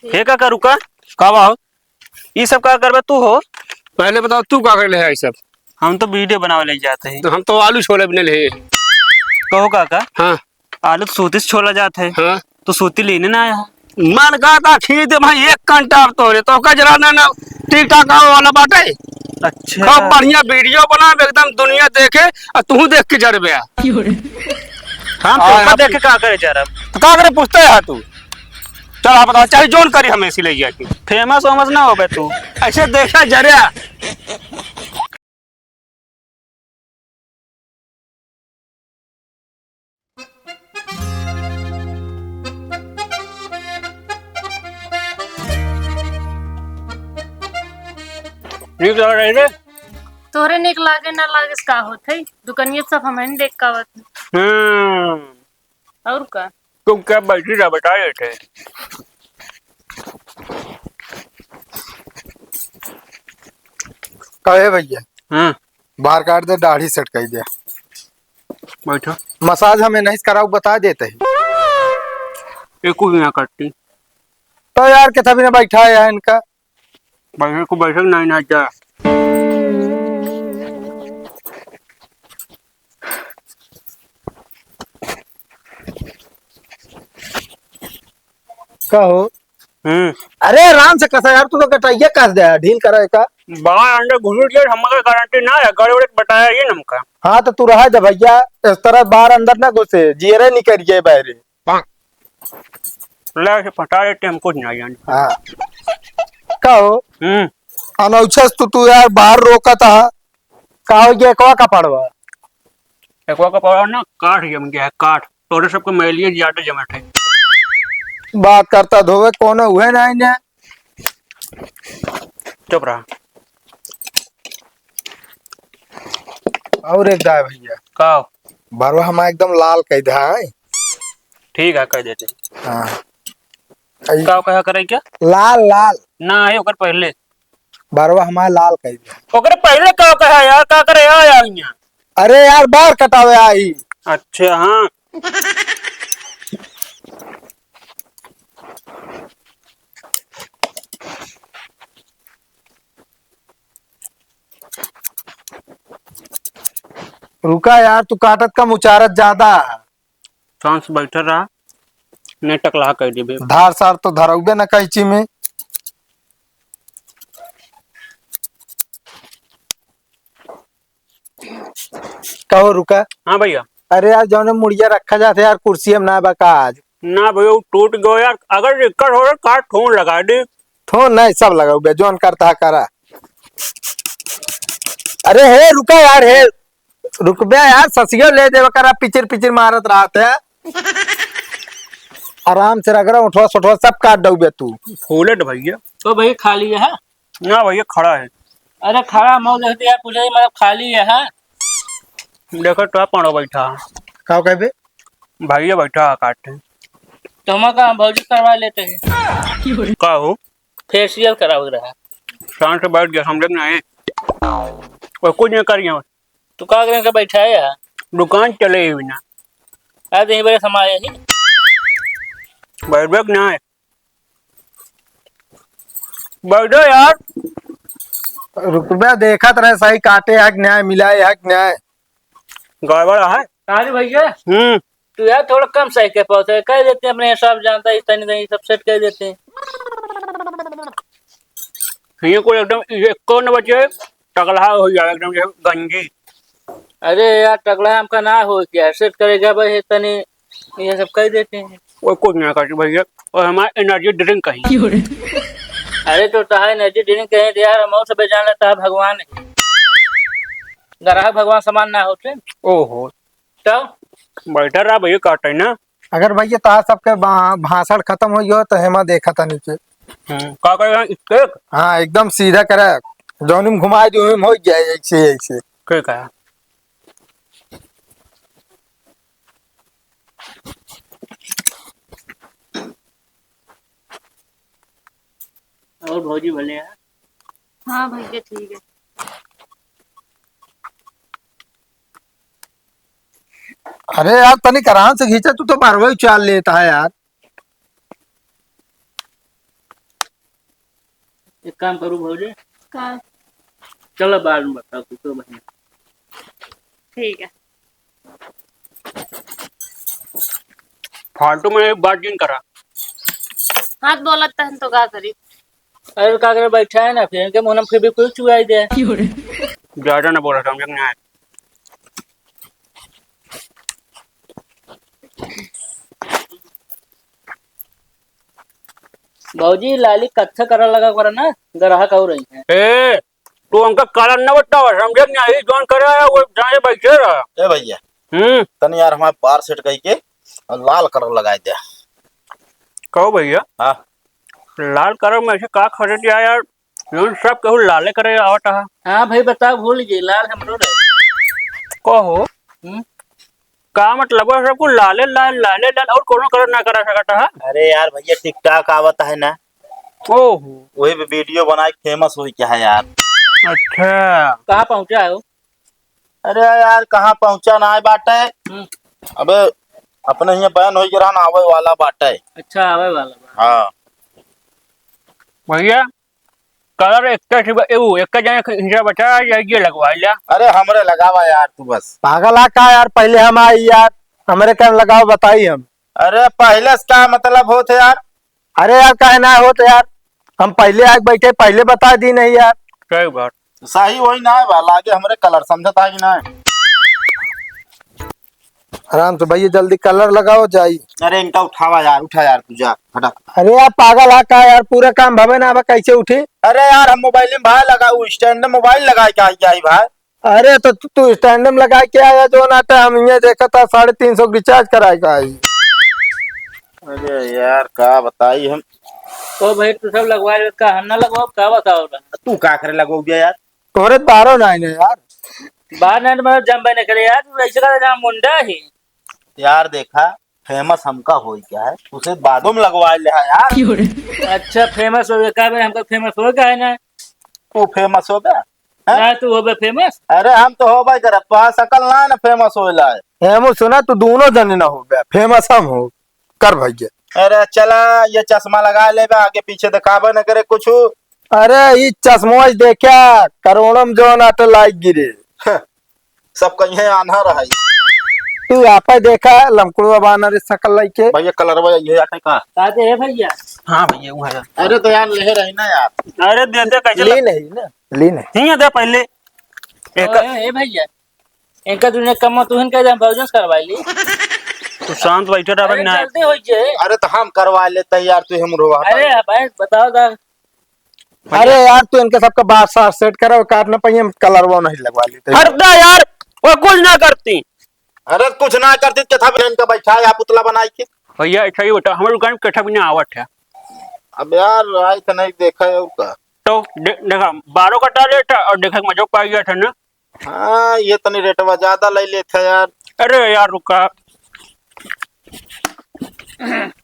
हे का रुका का बा? ये सब का करबे तू हो। पहले बताओ तू का कर ले है सब? हम तो वीडियो बनावे ले जाते हैं। तो हम तो आलू छोले बने ले। कहो काका हाँ आलू तो सूती से छोला जाता है। हाँ तो सूती लेने ना आया। मन का था खींच दे भाई 1 घंटा अब तो रे तो कजरा ना टिक टाक वाला बाटे। अच्छा खूब बढ़िया वीडियो बना एकदम दुनिया देखे और तू देख के जरबे हम हाँ, तो देख के का करे जा रहा। तो का करे पूछते है तू? चल आप बताओ चाहे जोन करी हमें इसी ले जाके फेमस वेमस ना हो बे तू। ऐसे देखा जरिया। ठीक लग रही रे। तोरे निक लागे ना लागे का होत है दुकनिया सब हमन देख का आवत और का तुम क्या बैठी रहा बता रहे थे? कहे भैया हाँ बाहर काट दे दाढ़ी सेट कर दे। बैठो। मसाज हमें नहीं कराऊ बता देते ही। एक को यहाँ काटती तो यार कितना भी ना बैठा है इनका। बैठे को बैठक नहीं ना जा। कहो अरे आराम से कसा यार तू तो कटाइया कस दे ढील करे का। बाहर अंदर घुस गया हमारा गारंटी ना है गड़बड़ बताया ये नमका। हाँ तो तू रहा जब भैया इस तरह बाहर अंदर ना घुसे जीरे नहीं करिए बहरे। ले से पटा देते हमको नहीं जान। हाँ कहो अनौछस तू यार बाहर रोका था। कहो ये कवा का पड़वा एक का पड़ा ना काठ जम गया है काठ तोरे सबके मैलिए ज्यादा जमट है। बात करता धोवे कौन हुए ना इन्हें। चुप रहा। और एक दाय भैया का बारवा हमारा एकदम लाल कह दे है। ठीक है कह देते। हाँ का कहा करे क्या लाल लाल ना है ओकर पहले। बारवा हमारा लाल कह दे। ओकरे पहले का कहा यार का करे यार यहाँ। अरे यार बाहर कटावे आई। अच्छा हाँ रुका यार तू काटत का मुचारत ज्यादा है। सांस बैठा रहा ने टकला कर दी धार सार तो धरौबे न कैची में। कहो रुका। हाँ भैया। अरे यार जौने मुड़िया रखा जाता यार कुर्सी हम ना बका आज। ना भैया वो टूट गयो यार अगर दिक्कत हो रहा काट ठोन लगा दे। थो नहीं सब लगाऊ जोन करता है करा। अरे हे रुका यार हे रुक बे यार ससियो ले दे करा पिचिर पिचिर मारत रात है। आराम से रगड़ा उठवा सुठवा सब काट दऊ बे तू। फूले भैया। तो भाई खाली है। ना भैया खड़ा है। अरे खड़ा मौज देखते यार पूछे मतलब खाली है। देखो तो पड़ो बैठा का कहबे भैया बैठा काटे तो हम का भौजी करवा लेते हैं। का हो फेशियल कराओ रहा। शांत से बैठ गया समझ में आए और कुछ नहीं करिए तू का करे का बैठा है यार दुकान चले ही बिना आज यहीं बड़े समाये ही बैठ बैठ ना है बैठो यार। रुक बे देखत रहे सही काटे है कि न्याय मिला है कि न्याय। गड़बड़ है। अरे भैया हम्म तू यार थोड़ा कम सही के पौधे कह देते हैं अपने हिसाब जानता है तनी तनी सब सेट कर देते हैं। ये कोई एकदम ये कौन बचे टकला हो जाए एकदम जैसे गंजी। अरे यार टकला हमका ना हो क्या सेट करेगा भाई तनी ये सब कह देते हैं। वो कुछ नहीं करती भैया और हमारा एनर्जी ड्रिंक कहीं। अरे तो तहा एनर्जी ड्रिंक कहे थे यार हम सब जान लेता है भगवान ग्राहक भगवान समान ना होते। ओहो तो बैठा रहा भैया काटे ना। अगर भैया ता सबके भाषण खत्म हो गयो तो हेमा देखा था नीचे। का करेगा इसके हाँ एकदम सीधा करे जौनी में घुमा दो हो जाए ऐसे ऐसे। क्या कहा और भौजी भले हैं। हाँ भैया ठीक है। अरे यार तनिक आराम से खींचा तू तो बारवा चाल लेता है यार। एक काम करूँ भौजी, का चलो बाद में बताओ तू तो बहन। ठीक है। फालतू में बात जिन करा। हाथ बोलत तहन तो का करी। अरे का करे बैठा है ना, फिर इनके मुंह में फिर भी कुछ चुआई दे। ज्यादा ना बोला समझ नहीं आया। भौजी लाली कच्चा करा लगा कर ना, ग्राहक हो रही है। ए तू हमका कारण न बतावा समझ नहीं आई। जोन करे वो जाए बैठे रहा। ए भैया हम्म। यार हमारे बार सेट कही के और लाल कलर लगाए दे। कहो भैया हाँ लाल कलर में ऐसे का खरीद दिया यार। जोन सब कहू लाले करे आवत है। हाँ भाई बताओ, भूल गई लाल हमरो रहे। कहो का मतलब है सबको लाले लाल और कोनो कलर ना करा सकता है। अरे यार भैया टिकटॉक आवत है ना, ओहो वही पे वीडियो बनाए फेमस हुई क्या है यार। अच्छा कहाँ पहुँचा हो? अरे यार कहाँ पहुंचा ना है बाटे। अबे अपने यहाँ बयान हो रहा ना आवे वाला बाटे। अच्छा आवे वाला बा। हाँ भैया कलर एक जने हिस्सा बचा ये लगवा लिया। अरे हमरे लगावा यार तू बस। पागल आ का यार, पहले हम आई यार, हमारे क्या लगाओ बताई हम। अरे पहले से क्या मतलब होते यार। अरे यार काहे ना होते यार, हम पहले आके बैठे, पहले बता दी नहीं यार। सही बात। सही वही ना है बा, लागे हमरे कलर समझता है कि ना है। आराम से भैया जल्दी कलर लगाओ जाई। अरे इनका उठावा यार, उठा यार तू जा हटा। अरे यार पागल आ का यार, पूरा काम भवे ना भवे कैसे उठी। अरे यार हम मोबाइल में भाई लगा स्टैंड में मोबाइल लगाए क्या क्या ही भाई। अरे तो तू स्टैंड में लगा के आया जो ना था, हम ये देखा था 350 रिचार्ज कराएगा आई। अरे यार का बताई हम। तो भाई तू सब लगवा ले, का हम ना लगवाओ, का बताओ बा? तू का करे लगो गया यार। तोरे बारो ना है यार। बाहर नहीं मतलब जम बने करे यार, तू ऐसे का जहाँ मुंडा ही। यार देखा फेमस हमका हो क्या है, उसे बादों में लगवा ले है यार। अच्छा फेमस हो गया का भाई, हमको फेमस हो गया है ना। तू फेमस हो गया हैं? ना तू हो गया फेमस। अरे हम तो हो भाई जरा तो सकल ना है ना फेमस हो है। हेमो सुना तू दोनों जने ना हो गया, फेमस हम हो कर भैया। अरे चला ये चश्मा लगा ले बे, आगे पीछे दिखावे न करे कुछ। अरे ये चश्मो देखा करोड़ों में जो ना तो लाइक गिरे। सब कहीं आना रहा है। तू आप देखा लमकुड़वा बानर सकल लाइक के। भैया कलर ये आटे का। कहते है भैया। हाँ भैया वो है। अरे तो यार ले रही ना यार। अरे दे दे कैसे ली नहीं ना, ली नहीं। नहीं दे पहले एक ए भैया, इनका तूने कम तू इनका जहाँ भोजन करवाई ली। तू शांत बैठे रहा अरे ना। जल्दी हो जे। अरे तो हम करवा लेते यार, तू हम रोवा। अरे भाई बताओ दा। अरे यार तू इनके सबका बात साफ सेट करो, काटना पहिए कलर वो नहीं लगवा लेते। हटदा यार वो कुछ ना करती। अरे कुछ ना करती कथा बहन का बैठा है पुतला बनाई के। भैया अच्छा ही बता हमारे दुकान में कथा भी नहीं आवत है। अब यार आज तो नहीं देखा है उसका। तो देखा 12 कटा लेता और देखा मजा पा गया था ना। हाँ ये तो नहीं रेटवा ज्यादा ले लेते यार। अरे यार रुका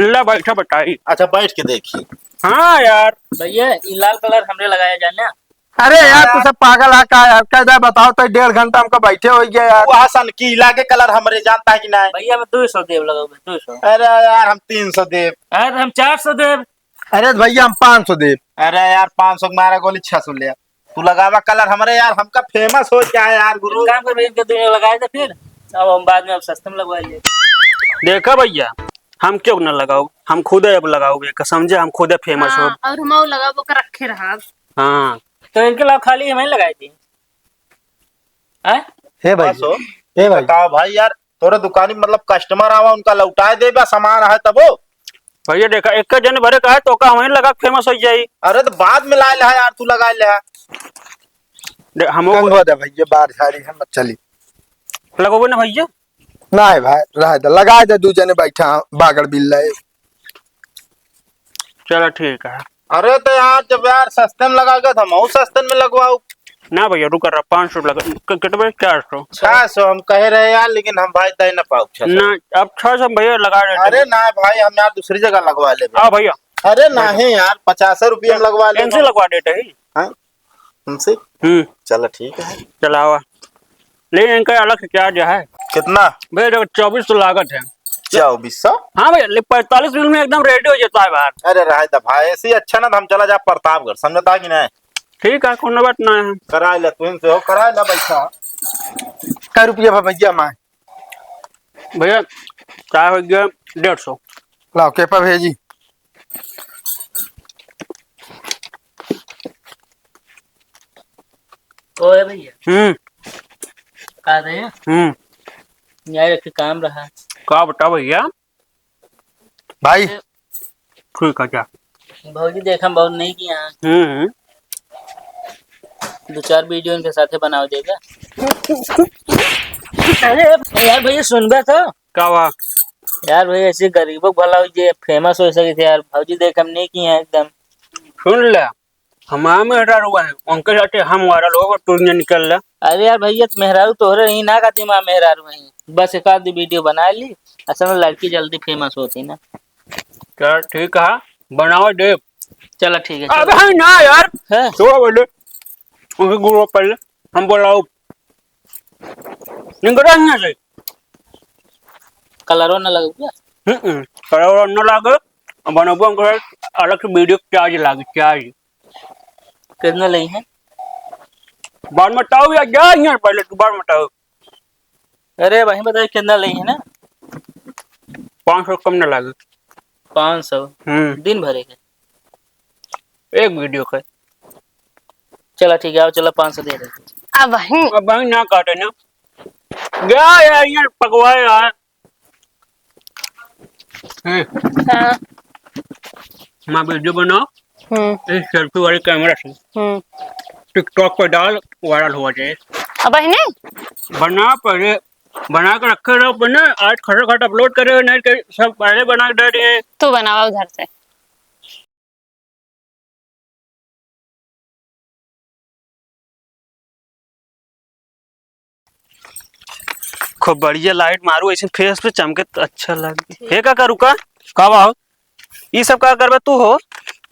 ला बैठा बताई। अच्छा बैठ के देखी। हाँ यार भैया ये लाल कलर हमने लगाया जाने। अरे यार तू सब पागल आ का यार, क्या बताओ तो 1.5 घंटा हमका बैठे हो गया यार। वहाँ सनकीला के कलर हमरे जानता है कि नहीं। भैया मैं 200 देव लगाओगे 200। अरे यार हम 300 दे। अरे हम 400 देव। अरे भैया हम 500 दे। अरे यार 500 मारा गोली 600 ले। तू लगावा कलर हमरे यार, हमका फेमस हो क्या है यार गुरु। काम कर भैया इनके दुनिया लगाए थे, फिर अब हम बाद में अब सस्ते में लगवा लिए। देखा भैया हम क्यों ना लगाओ, हम खुद अब लगाओगे समझे, हम खुद फेमस हो। हाँ, और हम लगा वो कर रखे रहा। हाँ तो इनके अलावा खाली हमें लगाई थी। हे भाई, बस हो। हे भाई, बताओ भाई यार तोरे दुकानी मतलब कस्टमर आवा उनका लौटाए दे बा सामान है तब वो। भैया देखा एक जन भरे का है तो का हमें लगा फेमस हो जाई। अरे तो बाद में लाए है यार, तू लगाए ले। हम हो दे भैया, बार झाड़ी है मत चली। लगोगे ना भैया। ना है भाई, रह दे लगाए दे, 2 जने बैठा बागड़ बिल रहे। चलो ठीक है। अरे तो यार जब यार सस्ते में लगाएगा तो हम सस्ते में लगवाओ ना भैया रुक रहा 500 लगा कितने 400। 600 हम कह रहे यार, लेकिन हम भाई दे ना पाओ 600। ना अब 600 भैया लगा रहे। अरे ना भाई हम यार दूसरी जगह लगवा ले। हाँ भैया अरे नहीं यार 50 रुपये में लगवा ले। इनसे लगवा देते ही। हाँ हमसे चलो ठीक है। चलावा लेकिन इनका अलग से चार्ज है कितना। भैया 24 तो लागत है। 2400। हाँ भैया 45 मिनट में एकदम रेडी हो जाता है बाहर। अरे रहा दफा ऐसे ही अच्छा ना तो हम चला जा प्रतापगढ़, समझता कि नहीं? ठीक है, कोई बात ना है। करा ले तुम से हो, करा ले बैठा। क्या रुपया भैया माँ? भैया चाय हो गया 150। लाओ के पर भेजी। ओए भैया कहा रहे हैं यार, एक काम रहा। क्या बता भैया? भाई ठीक है क्या? भौजी देखा बहुत नहीं किया, 2-4 वीडियो इनके साथे बनाओ देगा। अरे यार भैया सुनबा तो। क्या हुआ? यार भैया ऐसे गरीबों भला हो जे फेमस हो सके थे यार। भौजी देख हम नहीं किए हैं एकदम। सुन ले, हमारा मेहरारू हुआ है उनके साथ हम वायरल होगा, तू नहीं निकल ले। अरे यार भैया मेहरारू तोहरे रही ना, कहती माँ मेहरारू वही बस एक आधी वीडियो बना ली। असल में लड़की जल्दी फेमस होती ना। क्या ठीक है, बनाओ दे। चलो ठीक है। अबे हाँ ना यार, है तो बोले उनके गुरु पहले हम बोलाओ निकला यहाँ से। कलरो न लगू क्या? कलर न लागे, बनाबो उनके अलग से वीडियो चार्ज लागे, चार्ज कितना लगी है? बाद में बताओ या जा यहाँ पहले तू बाद में बताओ। अरे वही बताइए कितना लगी है ना? 500 कम न लागे। 500 दिन भरे के एक वीडियो का। चलो ठीक है, आओ चलो 500 दे रहे। अब वही अब भाई ना काटे ना, गया यार यहाँ पकवाए यार। हाँ। मैं वीडियो बनाओ इस सेल्फी वाले कैमरा से, टिकटॉक पर डाल, वायरल हुआ जाए। अब वही नहीं बना पहले, बना के रखे रहो, बना आज खट खट अपलोड करे नहीं करे, सब पहले बना के दे रहे हैं। तू बनावा उधर से। खूब बढ़िया लाइट मारू ऐसे फेस पे चमके तो अच्छा लगे। हे का करू का? कब आओ ये सब का करबे तू हो?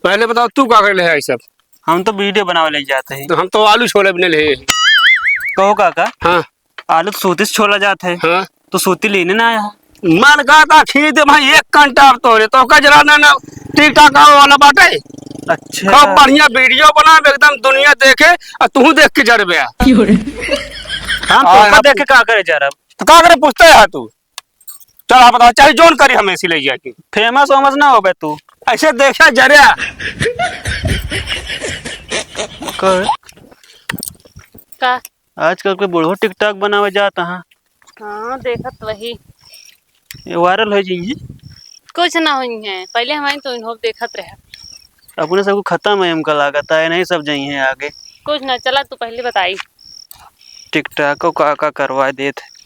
पहले बताओ तू क्या कर ले है सब? हम तो वीडियो बनावे ले जाते हैं। तो हम तो आलू छोले बने ले। कहो काका, हाँ आलू तो सूती से छोला जाता है, हाँ, तो सूती लेने ना आया। मन का था खींच दे भाई 1 घंटा तोरे तो कजरा ना टिकटॉक वाला बाटे। अच्छा खूब बढ़िया वीडियो बना एकदम दुनिया देखे और तू देख के जड़ गया। हम तो देख के का करे जा रहा। तो क्या करे पूछते है तू? चल आप बताओ, चाहे जोन करी हमें इसी ले जाके फेमस वेमस ना हो बे तू। ऐसे देखा जरिया। का आजकल के बूढ़ो टिकटॉक बनावे जाता है, हाँ देखत वही ये वायरल हो जाइए। कुछ ना हुई है, पहले हमारे तो इन्हों देखत रहे। अपने सबको खत्म है हमका लागत है, नहीं सब जाइए आगे। कुछ ना, चला तू पहले बताई। टिकटॉक को का करवा देते।